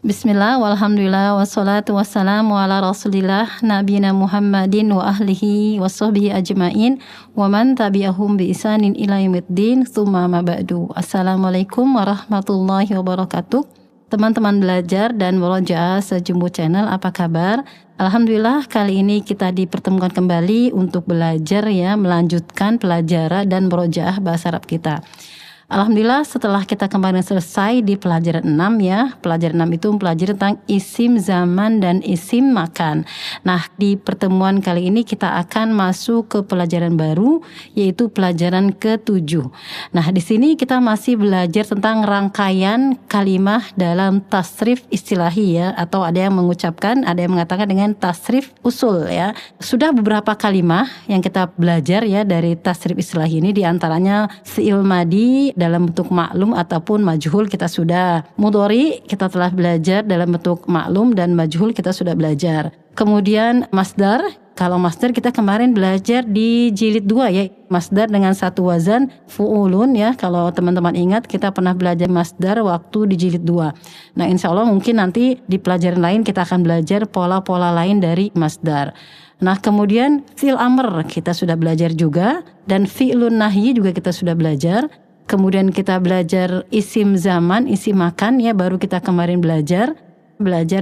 Bismillah, walhamdulillah, wassalatu wassalamu ala rasulillah, nabiyina Muhammadin wa ahlihi wa sahbihi ajma'in, wa man tabi'ahum bi isanin ila yaumiddin, tsumma ma ba'du. Assalamualaikum warahmatullahi wabarakatuh. Teman-teman belajar dan murojaah sejumbo channel, apa kabar? Alhamdulillah, kali ini kita dipertemukan kembali untuk belajar ya, melanjutkan pelajaran dan murojaah bahasa Arab kita. Alhamdulillah, setelah kita kemarin selesai di pelajaran 6 ya. Pelajaran 6 itu mempelajari tentang isim zaman dan isim makan. Nah, di pertemuan kali ini kita akan masuk ke pelajaran baru, yaitu pelajaran ke-7. Nah, di sini kita masih belajar tentang rangkaian kalimah dalam tasrif istilahi ya, atau ada yang mengucapkan, ada yang mengatakan dengan tasrif usul ya. Sudah beberapa kalimah yang kita belajar ya dari tasrif istilahi ini, diantaranya fi'il madi dalam bentuk maklum ataupun majhul kita sudah. Mudhari kita telah belajar dalam bentuk maklum dan majhul kita sudah belajar. Kemudian masdar, kalau masdar kita kemarin belajar di jilid 2 ya. Masdar dengan satu wazan fu'ulun ya. Kalau teman-teman ingat kita pernah belajar masdar waktu di jilid 2. Nah, insya Allah mungkin nanti di pelajaran lain kita akan belajar pola-pola lain dari masdar. Nah, kemudian fi'il amr kita sudah belajar juga, dan fi'lun nahyi juga kita sudah belajar. Kemudian kita belajar isim zaman, isim makan ya, baru kita kemarin belajar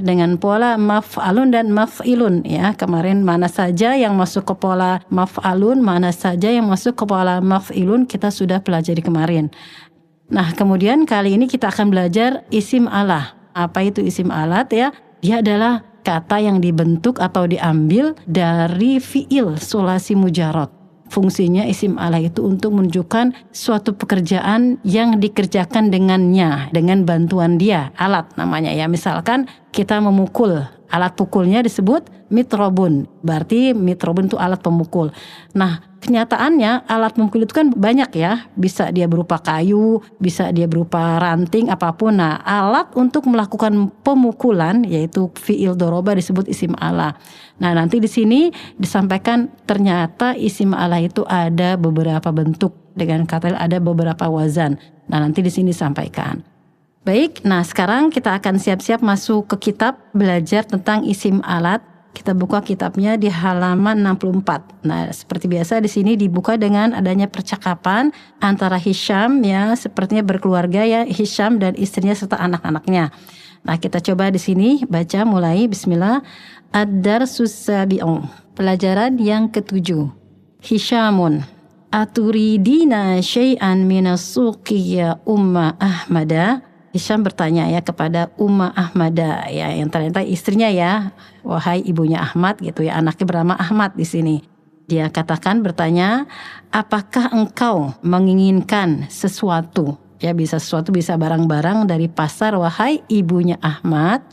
dengan pola maf'alun dan maf'ilun ya. Kemarin mana saja yang masuk ke pola maf'alun, mana saja yang masuk ke pola maf'ilun kita sudah pelajari kemarin. Nah, kemudian kali ini kita akan belajar isim alah. Apa itu isim alat ya? Dia adalah kata yang dibentuk atau diambil dari fi'il sulasi mujarrad. Fungsinya isim alah itu untuk menunjukkan suatu pekerjaan yang dikerjakan dengannya, dengan bantuan dia, alat namanya ya. Misalkan kita memukul, alat pukulnya disebut mitrobun, berarti mitrobun itu alat pemukul. Nah, kenyataannya alat pemukul itu kan banyak ya, bisa dia berupa kayu, bisa dia berupa ranting, apapun. Nah, alat untuk melakukan pemukulan yaitu fi'il doroba disebut isim alah. Nah, nanti di sini disampaikan ternyata isim alah itu ada beberapa bentuk, dengan kata ada beberapa wazan. Nah, nanti di sini disampaikan. Baik, nah sekarang kita akan siap-siap masuk ke kitab belajar tentang isim alat. Kita buka kitabnya di halaman 64. Nah, seperti biasa di sini dibuka dengan adanya percakapan antara Hisham ya, sepertinya berkeluarga ya, Hisham dan istrinya serta anak-anaknya. Nah, kita coba di sini baca mulai bismillah. Ad-darsus sabi'u. Pelajaran yang ke-7. Hishamun. Aturidina syai'an minas suqi ya Umma Ahmada. Hisham bertanya ya kepada Umma Ahmada ya, yang ternyata istrinya ya, wahai ibunya Ahmad gitu ya, anaknya bernama Ahmad di sini. Dia katakan bertanya, apakah engkau menginginkan sesuatu? Ya, bisa sesuatu, bisa barang-barang dari pasar, wahai ibunya Ahmad.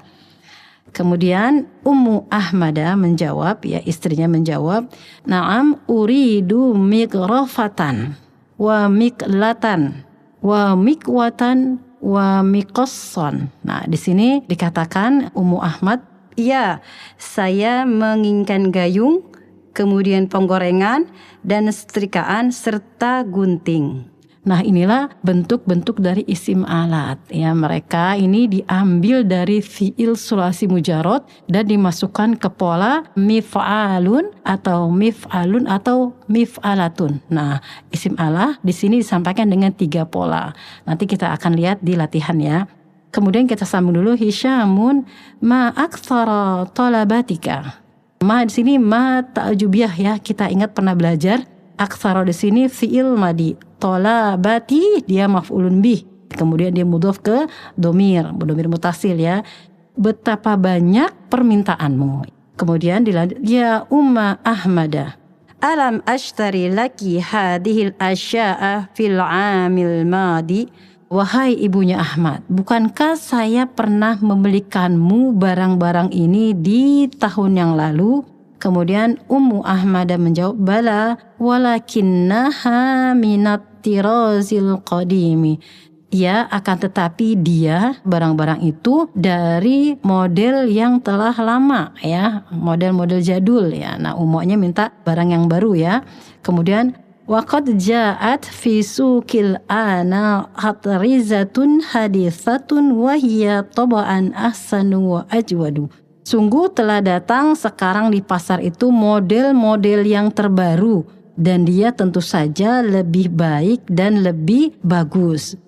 Kemudian Ummu Ahmada menjawab ya, istrinya menjawab, na'am uridu mikrofatan wa miklatan wa mikwatan wa miqassan. Nah, di sini dikatakan Ummu Ahmad, iya, saya menginginkan gayung, kemudian penggorengan dan setrikaan serta gunting. Nah, inilah bentuk-bentuk dari isim alat ya. Mereka ini diambil dari fi'il sulasi mujarrad dan dimasukkan ke pola mif'alun atau mif'alun atau mif'alatun. Nah, isim alat di sini disampaikan dengan 3 pola. Nanti kita akan lihat di latihan ya. Kemudian kita sambung dulu, Hishamun ma aktsara talabatika. Ma di sini ma ta'jubiyah ya. Kita ingat pernah belajar aktsara di sini fi'il madi. Talabati dia maf'ulun bih, kemudian dia mudhof ke domir mutasil ya. Betapa banyak permintaanmu. Kemudian dilanjut, ya Umma Ahmada, alam ashtari laki hadhil asya'a fil 'amil madi. Wahai ibunya Ahmad, bukankah saya pernah membelikanmu barang-barang ini di tahun yang lalu? Kemudian Ummu Ahmad menjawab, bala walakinnaha minat tirazil qadimi. Ya, akan tetapi dia barang-barang itu dari model yang telah lama ya, model-model jadul ya. Nah, umumnya minta barang yang baru ya. Kemudian Wa qad ja'at fi suqil ana hatrizatun haditsatun wa hiya taba'an ahsanu wa ajwadu. Sungguh telah datang sekarang di pasar itu model-model yang terbaru dan dia tentu saja lebih baik dan lebih bagus.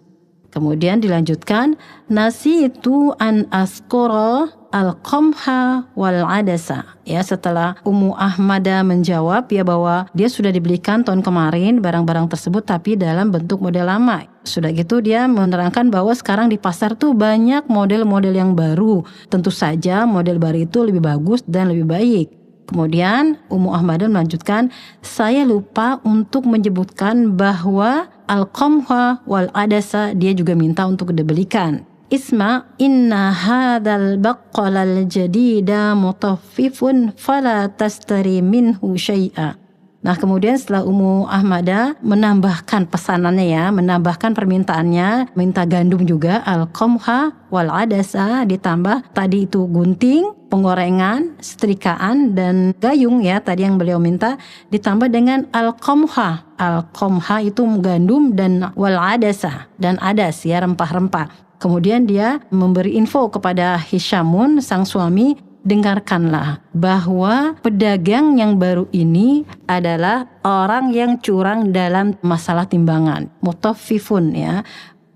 Kemudian dilanjutkan, nasi itu an askoro al-qamha wal adasa. Ya, setelah Ummu Ahmada menjawab ya bahwa dia sudah dibelikan tahun kemarin barang-barang tersebut tapi dalam bentuk model lama. Sudah gitu dia menerangkan bahwa sekarang di pasar tuh banyak model-model yang baru. Tentu saja model baru itu lebih bagus dan lebih baik. Kemudian Ummu Ahmad melanjutkan, saya lupa untuk menyebutkan bahwa al-qamha wal adasa dia juga minta untuk dibelikan. Isma inna hadzal baqqalal jadida mutaffifun fala tastari minhu syai'a. Nah, kemudian setelah Ummu Ahmadah menambahkan pesanannya ya, menambahkan permintaannya, minta gandum juga al-qamha wal adasa, ditambah tadi itu gunting, penggorengan, setrikaan dan gayung ya, tadi yang beliau minta, ditambah dengan al-qamha. Al-qamha itu gandum dan wal adasa, dan adas ya, rempah-rempah. Kemudian dia memberi info kepada Hisyamun sang suami, dengarkanlah bahwa pedagang yang baru ini adalah orang yang curang dalam masalah timbangan, mutaffifun ya.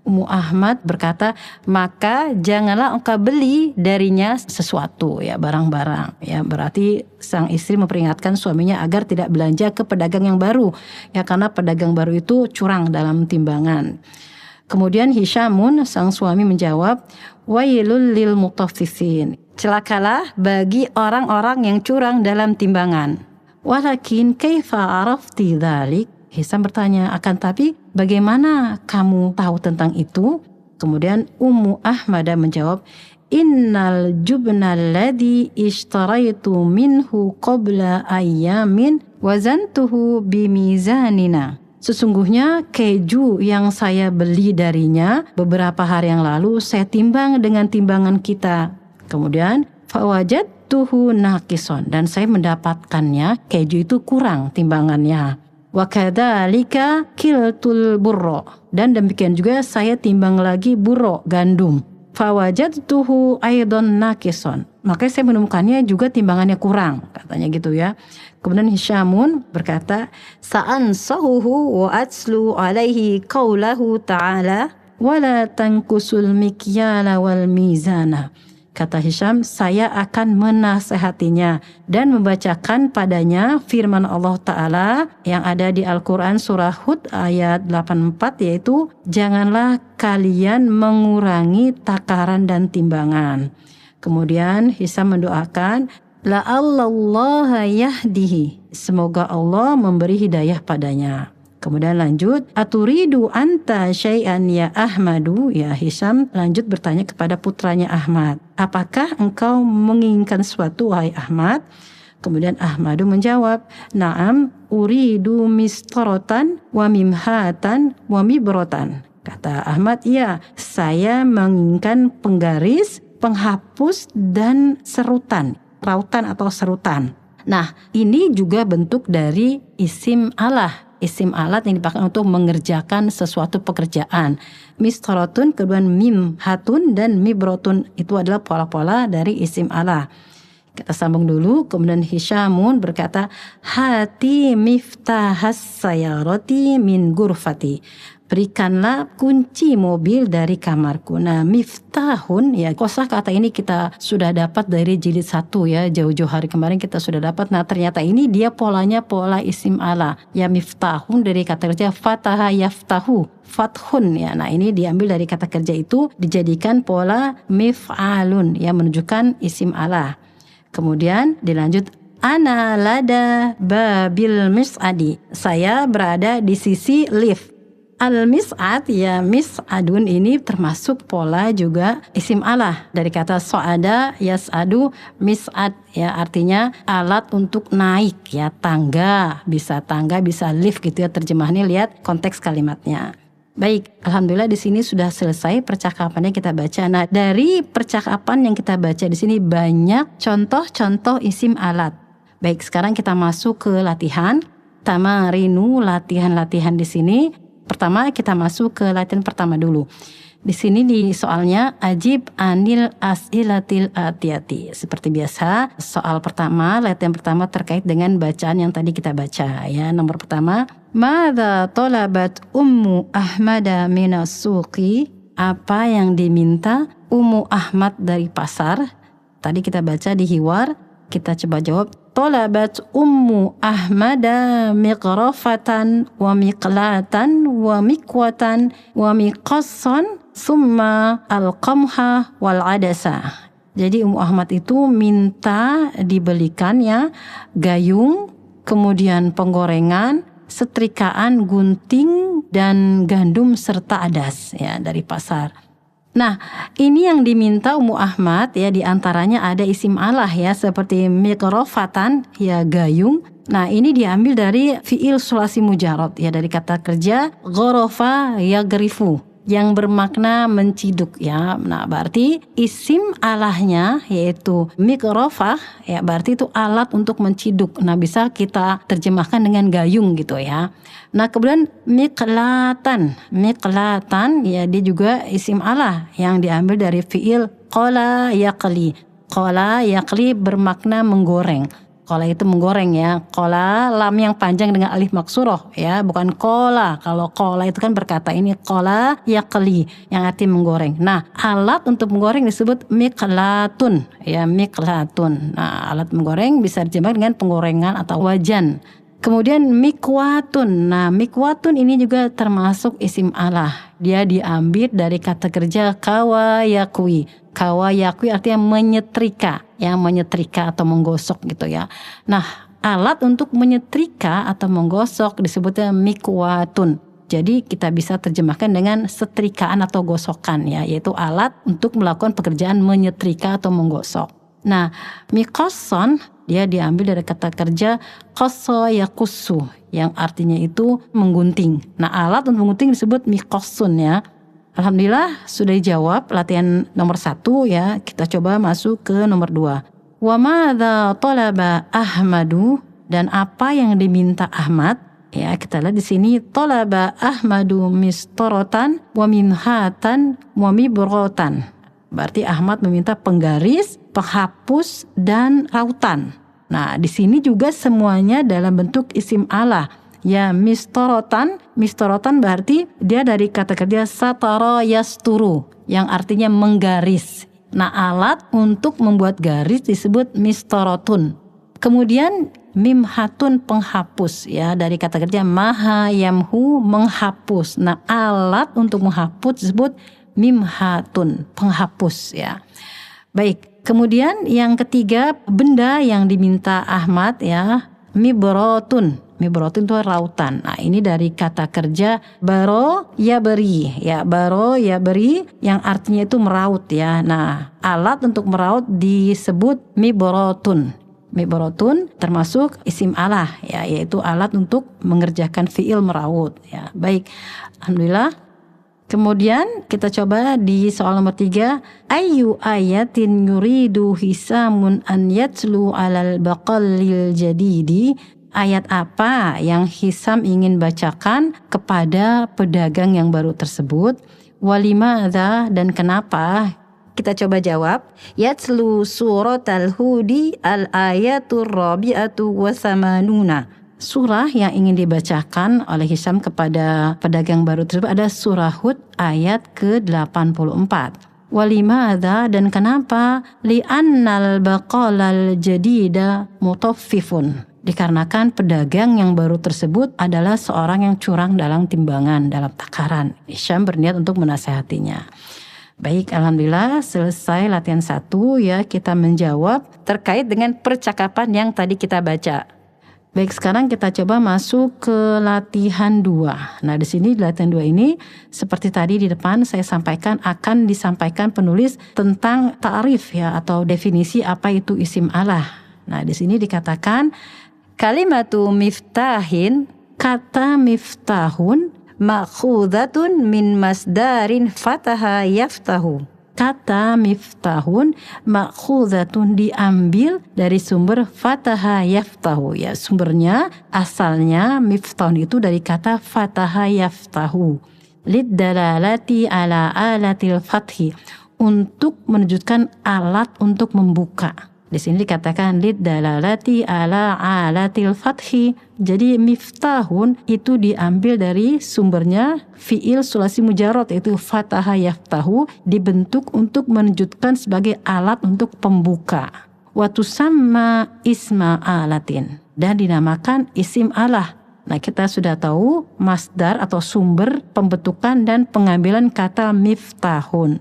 Ummu Ahmad berkata, maka janganlah engkau beli darinya sesuatu ya, barang-barang ya. Berarti sang istri memperingatkan suaminya agar tidak belanja ke pedagang yang baru ya, karena pedagang baru itu curang dalam timbangan. Kemudian Hisyamun sang suami menjawab, wailul lil mutaffifin, celakalah bagi orang-orang yang curang dalam timbangan. Walakin kaifa arafti dzalik? Hisam bertanya, akan tapi bagaimana kamu tahu tentang itu? Kemudian Ummu Ahmadah menjawab, innal jubna alladhi ishtaraitu minhu qabla ayyamin wazantuhu bimizanina. Sesungguhnya keju yang saya beli darinya beberapa hari yang lalu saya timbang dengan timbangan kita. Kemudian fawajadtuhu naqison, dan saya mendapatkannya keju itu kurang timbangannya. Wa kadzalika kiltul burro, dan demikian juga saya timbang lagi burro gandum. Fawajadtuhu aidan naqison, maka saya menemukannya juga timbangannya kurang, katanya gitu ya. Kemudian Hisyamun berkata, sa'ansahuhu wa atslu alaihi qaulahu ta'ala wala tankusul mikyala wal mizana. Kata Hisyam, saya akan menasehatinya dan membacakan padanya firman Allah Ta'ala yang ada di Al-Quran surah Hud ayat 84, yaitu janganlah kalian mengurangi takaran dan timbangan. Kemudian Hisyam mendoakan, la'allallaha yahdihi, semoga Allah memberi hidayah padanya. Kemudian lanjut, aturidu anta syai'an ya Ahmadu, ya Hisyam lanjut bertanya kepada putranya Ahmad, apakah engkau menginginkan sesuatu wahai Ahmad? Kemudian Ahmadu menjawab, na'am uridu mistaratan wa mimhatan wa mibrotan. Kata Ahmad, iya, saya menginginkan penggaris, penghapus dan serutan, rautan atau serutan. Nah, ini juga bentuk dari isim Allah. Isim alat yang dipakai untuk mengerjakan sesuatu pekerjaan. Mistarotun, kemudian mimhatun dan mibrotun, itu adalah pola-pola dari isim Allah. Kita sambung dulu. Kemudian Hisyamun berkata, hati miftahas sayarati min gurfati, berikanlah kunci mobil dari kamarku. Nah, miftahun ya, kosakata ini kita sudah dapat dari jilid 1 ya, jauh-jauh hari kemarin kita sudah dapat. Nah, ternyata ini dia polanya pola isim ala ya. Miftahun dari kata kerja fataha yaftahu, fathun ya. Nah, ini diambil dari kata kerja itu dijadikan pola mif'alun ya, menunjukkan isim ala. Kemudian dilanjut, ana lada babil mis'adi, saya berada di sisi lift. Al-mis'ad ya, mis'adun ini termasuk pola juga isim Allah dari kata so'ada yas'adu mis'ad ya, artinya alat untuk naik ya, tangga bisa lift gitu ya terjemahannya, lihat konteks kalimatnya. Baik, alhamdulillah di sini sudah selesai percakapannya kita baca. Nah, dari percakapan yang kita baca di sini banyak contoh-contoh isim alat. Baik, sekarang kita masuk ke latihan. tamarinu, latihan-latihan di sini. Pertama kita masuk ke latihan pertama dulu. Di sini di soalnya ajib anil as'ilatil atiyati. Seperti biasa, soal pertama, latihan pertama terkait dengan bacaan yang tadi kita baca ya. Nomor pertama, madza talabat Ummu Ahmada minas suqi? Apa yang diminta Ummu Ahmad dari pasar? Tadi kita baca di hiwar, kita coba jawab. Talabat Ummu Ahmada miqrafatan wa miqlatan wa mikwatan wa miqassan summa al-qamha wal adasa. Jadi Ummu Ahmad itu minta dibelikannya gayung, kemudian penggorengan, setrikaan, gunting, dan gandum serta adas ya dari pasar. Nah, ini yang diminta Ummu Ahmad ya, diantaranya ada isim Allah ya, seperti miqrafatan ya gayung. Nah, ini diambil dari fi'il sulasi mujarad ya, dari kata kerja gharafa yagrifu yang bermakna menciduk ya. Nah, berarti isim Allahnya yaitu miqrafah ya, berarti itu alat untuk menciduk. Nah, bisa kita terjemahkan dengan gayung gitu ya. Nah, kemudian miqlatan ya, dia juga isim Allah yang diambil dari fi'il qala yaqli. Qala yaqli bermakna menggoreng. Qala itu menggoreng ya. Qala lam yang panjang dengan alif maksuroh ya, bukan qola. Kalau qola itu kan berkata, ini qala yaqli yang arti menggoreng. Nah, alat untuk menggoreng disebut miqlatun ya, miqlatun. Nah, alat menggoreng bisa dijemah dengan penggorengan atau wajan. Kemudian mikwatun. Nah, mikwatun ini juga termasuk isim Allah. Dia diambil dari kata kerja kawayakwi. Kawayakwi artinya menyetrika, ya, menyetrika atau menggosok gitu ya. Nah, alat untuk menyetrika atau menggosok disebutnya mikwatun. Jadi kita bisa terjemahkan dengan setrikaan atau gosokan ya, yaitu alat untuk melakukan pekerjaan menyetrika atau menggosok. Nah, miqassan dia diambil dari kata kerja qassa yakussu yang artinya itu menggunting. Nah, alat untuk menggunting disebut miqassun ya. Alhamdulillah sudah dijawab latihan nomor 1 ya. Kita coba masuk ke nomor 2. Wa madza talaba Ahmadu, dan apa yang diminta Ahmad? Ya, kita lihat di sini talaba Ahmadu mistaratan wa minhatan wa mibratan. Berarti Ahmad meminta penggaris, penghapus, dan rautan. Nah, di sini juga semuanya dalam bentuk isim Allah. Ya, mistorotan berarti dia dari kata kerja satara yasturu yang artinya menggaris. Nah, alat untuk membuat garis disebut mistorotun. Kemudian mimhatun penghapus ya, dari kata kerja maha yamhu menghapus. Nah, alat untuk menghapus disebut mimhatun penghapus ya. Baik, kemudian yang ketiga benda yang diminta Ahmad ya, mibrotun. Mibrotun itu rautan. Nah, ini dari kata kerja baro ya beri ya, baro ya beri yang artinya itu meraut ya. Nah, alat untuk meraut disebut mibrotun. Mibrotun termasuk isim Allah ya, yaitu alat untuk mengerjakan fiil meraut ya. Baik, alhamdulillah. Kemudian kita coba di soal nomor 3. Ayyu ayatin yuridu hisamun an yatlu alal baqalil jadidi. Ayat apa yang Hisam ingin bacakan kepada pedagang yang baru tersebut? Walimadza, dan kenapa? Kita coba jawab. Yatlu suratal hudi al ayatur rabi'atu wa samanuna. Surah yang ingin dibacakan oleh Hisam kepada pedagang baru tersebut ada surah Hud ayat ke-84. Walimadza, dan kenapa? Li'annal baqalal jadida mutaffifun. Dikarenakan pedagang yang baru tersebut adalah seorang yang curang dalam timbangan, dalam takaran. Hisam berniat untuk menasehatinya. Baik, alhamdulillah selesai latihan 1 ya, kita menjawab terkait dengan percakapan yang tadi kita baca. Baik, sekarang kita coba masuk ke latihan 2. Nah, di sini di latihan 2 ini seperti tadi di depan saya sampaikan akan disampaikan penulis tentang ta'rif ya, atau definisi apa itu isim Allah. Nah, di sini dikatakan kalimatu miftahin, kata miftahun ma'khudhatun min masdarin fataha yaftahu. kata miftahun ma'khuzatun diambil dari sumber fataha yaftahu, ya sumbernya asalnya miftahun itu dari kata fataha yaftahu, lid dalalati ala alatil fathi, untuk menunjukkan alat untuk membuka. Di sini dikatakan lid dalalati ala alatil fathi. Jadi miftahun itu diambil dari sumbernya fiil sulasi mujarrad, yaitu fataha yaftahu, dibentuk untuk menunjukkan sebagai alat untuk pembuka. Wa tusamma isma alatin, dan dinamakan isim alah. Nah, kita sudah tahu masdar atau sumber pembentukan dan pengambilan kata miftahun.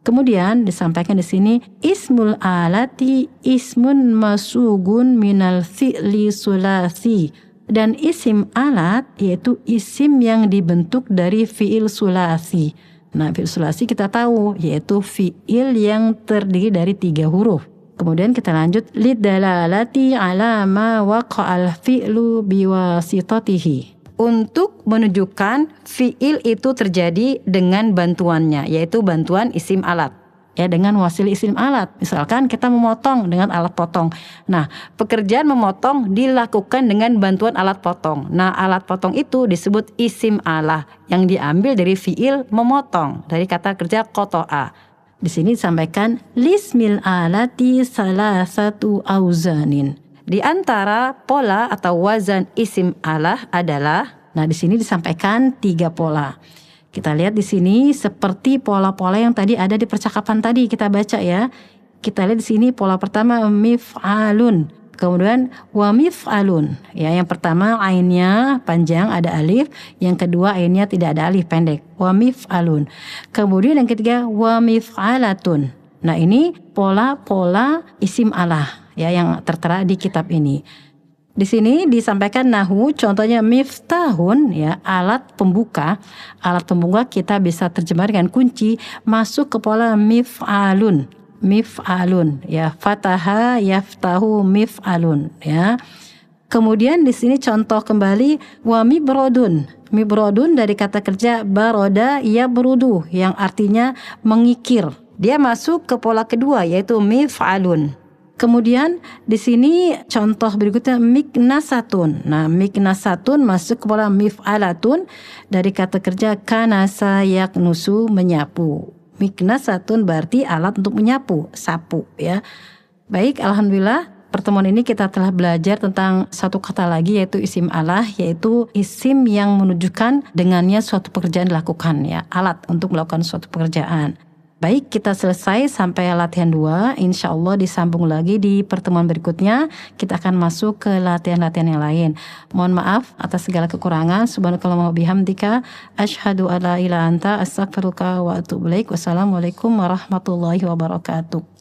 Kemudian disampaikan di sini ismul alati ismun masugun minal fi'li sulasi, dan isim alat yaitu isim yang dibentuk dari fi'il sulasi. Nah, fi'il sulasi kita tahu yaitu fi'il yang terdiri dari 3 huruf. Kemudian kita lanjut lidalalati ala ma waqa'al fi'lu biwasitatihi, untuk menunjukkan fi'il itu terjadi dengan bantuannya, yaitu bantuan isim alat, ya dengan wasil isim alat. Misalkan kita memotong dengan alat potong. Nah, pekerjaan memotong dilakukan dengan bantuan alat potong. Nah, alat potong itu disebut isim alah yang diambil dari fi'il memotong, dari kata kerja qata'a. Di sini disampaikan lismil alati salasatu auzanin. Di antara pola atau wazan isim alah adalah, nah di sini disampaikan 3 pola. Kita lihat di sini seperti pola-pola yang tadi ada di percakapan tadi kita baca ya. Kita lihat di sini pola pertama mif'alun, kemudian wa mif'alun. Ya, yang pertama ainnya panjang ada alif, yang kedua ainnya tidak ada alif, pendek. Wa mif'alun. Kemudian yang ketiga wa mif'alatun. Nah, ini pola-pola isim alah ya yang tertera di kitab ini. Di sini disampaikan nahu, contohnya miftahun ya, alat pembuka. Alat pembuka kita bisa terjemah dengan kunci, masuk ke pola mif'alun. Mif'alun ya, fataha yaftahu mif'alun ya. Kemudian di sini contoh kembali wa mibrodun. Mibrodun dari kata kerja baroda yabrudu yang artinya mengikir. Dia masuk ke pola kedua yaitu mif'alun. Kemudian di sini contoh berikutnya miknasatun. Nah, miknasatun masuk ke pola mif'alatun dari kata kerja kanasa yaknusu menyapu. Miknasatun berarti alat untuk menyapu, sapu ya. Baik, alhamdulillah pertemuan ini kita telah belajar tentang satu kata lagi yaitu isim alah, yaitu isim yang menunjukkan dengannya suatu pekerjaan dilakukan ya, alat untuk melakukan suatu pekerjaan. Baik, kita selesai sampai latihan 2. Insya Allah disambung lagi di pertemuan berikutnya. Kita akan masuk ke latihan-latihan yang lain. Mohon maaf atas segala kekurangan. Subhanakallahumma wa bihamdika asyhadu alla ilaha illa anta astaghfiruka wa atubu ilaik. Wassalamualaikum warahmatullahi wabarakatuh.